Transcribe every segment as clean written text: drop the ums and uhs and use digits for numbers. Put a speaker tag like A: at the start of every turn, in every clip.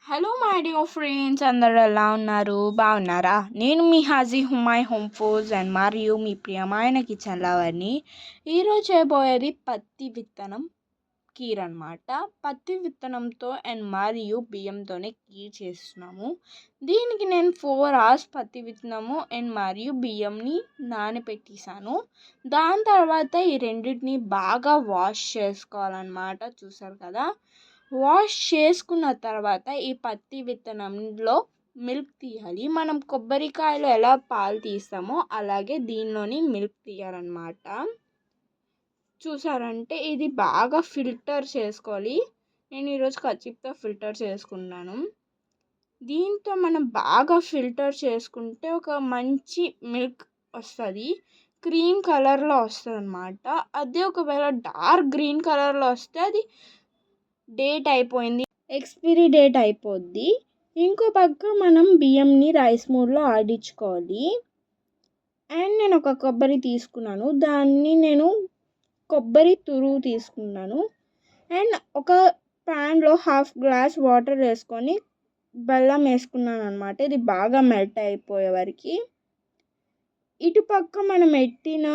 A: Hello my dear friends, అందరూ ఎలా ఉన్నారు? బాగున్నారా? నేను మీ హాజీ హుమాయ్ హోమ్ ఫుడ్స్ అండ్ మరియు మీ ప్రియమైన కిచెన్ లవర్ని. ఈరోజు చేయబోయేది పత్తి విత్తనం కీర్ అనమాట. పత్తి విత్తనంతో అండ్ మరియు బియ్యంతోనే కీర్ చేస్తున్నాము. దీనికి నేను 4 hours పత్తి విత్తనము అండ్ మరియు బియ్యంని నానబెట్టేసాను. దాని తర్వాత ఈ రెండింటిని బాగా వాష్ చేసుకోవాలన్నమాట. చూసారు కదా, వాష్ చేసుకున్న తర్వాత ఈ పత్తి విత్తనంలో మిల్క్ తీయాలి. మనం కొబ్బరికాయలో ఎలా పాలు తీస్తామో అలాగే దీనిలోని మిల్క్ తీయాలన్నమాట. చూసారంటే ఇది బాగా ఫిల్టర్ చేసుకోవాలి. నేను ఈరోజు కచ్చిప్తో ఫిల్టర్ చేసుకున్నాను. దీంతో మనం బాగా ఫిల్టర్ చేసుకుంటే ఒక మంచి మిల్క్ వస్తుంది. క్రీమ్ కలర్లో వస్తుంది అన్నమాట. అదే ఒకవేళ డార్క్ గ్రీన్ కలర్లో వస్తే అది డేట్ అయిపోయింది, ఎక్స్పైరీ డేట్ అయిపోద్ది. ఇంకో పక్క మనం బియ్యంని రైస్ మోడ్లో ఆడించుకోవాలి. అండ్ నేను ఒక కొబ్బరి తీసుకున్నాను, దాన్ని నేను కొబ్బరి తురుము తీసుకున్నాను. అండ్ ఒక ప్యాన్లో 1/2 glass వాటర్ వేసుకొని బెల్లం వేసుకున్నాను అనమాట. ఇది బాగా మెల్ట్ అయిపోయే వరకు. ఇటుపక్క మనం ఎట్టిన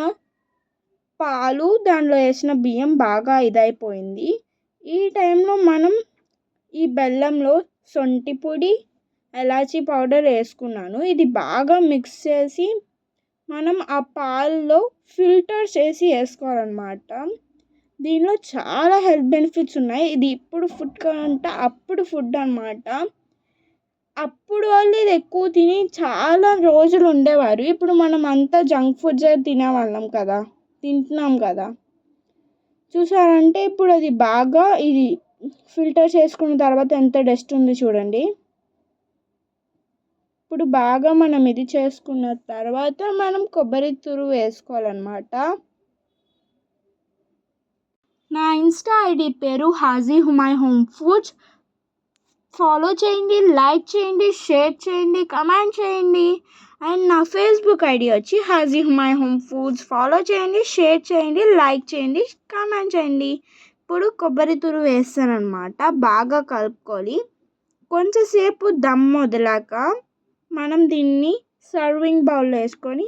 A: పాలు, దానిలో వేసిన బియ్యం బాగా ఇదైపోయింది. ఈ టైంలో మనం ఈ బెల్లంలో సొంటి పొడి, ఎలాచీ పౌడర్ వేసుకున్నాను. ఇది బాగా మిక్స్ చేసి మనం ఆ పాలలో ఫిల్టర్ చేసి వేసుకోవాలన్నమాట. దీనిలో చాలా హెల్త్ బెనిఫిట్స్ ఉన్నాయి. ఇది ఇప్పుడు ఫుడ్ కంటే అప్పుడు ఫుడ్ అన్నమాట. అప్పుడు వాళ్ళు ఇది ఎక్కువ తిని చాలా రోజులు ఉండేవారు. ఇప్పుడు మనం అంతా జంక్ ఫుడ్స్ తింటున్నాం కదా. చూసారంటే ఇప్పుడు అది బాగా ఇది ఫిల్టర్ చేసుకున్న తర్వాత ఎంత డస్ట్ ఉంది చూడండి. ఇప్పుడు బాగా మనం ఇది చేసుకున్న తర్వాత మనం కొబ్బరి తురుము వేసుకోవాలన్నమాట. నా ఇన్స్టా ఐడి పేరు హాజీ హుమాయ్ హోమ్ ఫుడ్స్. ఫాలో చేయండి, లైక్ చేయండి, షేర్ చేయండి, కమెంట్ చేయండి. అండ్ నా ఫేస్బుక్ ఐడి వచ్చి హాజీ హుమాయ్ హోమ్ ఫుడ్స్. ఫాలో చేయండి, షేర్ చేయండి, లైక్ చేయండి, కమెంట్ చేయండి. ఇప్పుడు కొబ్బరి తురుము వేస్తానన్నమాట. బాగా కలుపుకోవాలి. కొంచెంసేపు దమ్ వదిలాక మనం దీన్ని సర్వింగ్ బౌల్లో వేసుకొని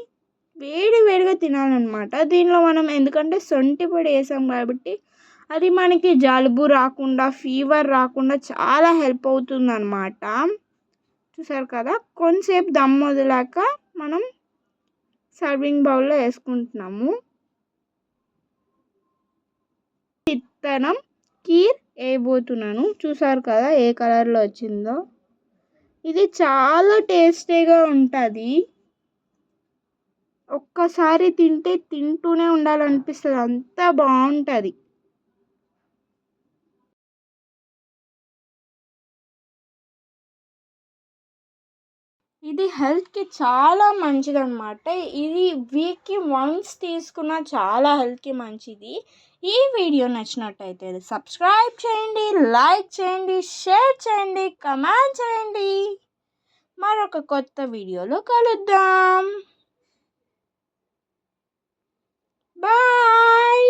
A: వేడిగా తినాలన్నమాట. దీనిలో మనం ఎందుకంటే సొంటి పొడి వేసాం కాబట్టి అది మనకి జలుబు రాకుండా, ఫీవర్ రాకుండా చాలా హెల్ప్ అవుతుందన్నమాట. చూసారు కదా, కొంచెంసేపు దమ్ వదిలాక మనం సర్వింగ్ బౌల్లో వేసుకుంటున్నాము. విత్తనం కీర్ వేయబోతున్నాను. చూసారు కదా ఏ కలర్లో వచ్చిందో. ఇది చాలా టేస్టీగా ఉంటుంది. ఒక్కసారి తింటే తింటూనే ఉండాలనిపిస్తుంది, అంత బాగుంటుంది. ఇది హెల్త్కి చాలా మంచిది అనమాట. ఇది వీక్కి వన్స్ తీసుకున్న చాలా హెల్త్కి మంచిది. ఈ వీడియో నచ్చినట్టయితే సబ్స్క్రైబ్ చేయండి, లైక్ చేయండి, షేర్ చేయండి, కమెంట్ చేయండి. మరొక కొత్త వీడియోలో కలుద్దాం. బాయ్.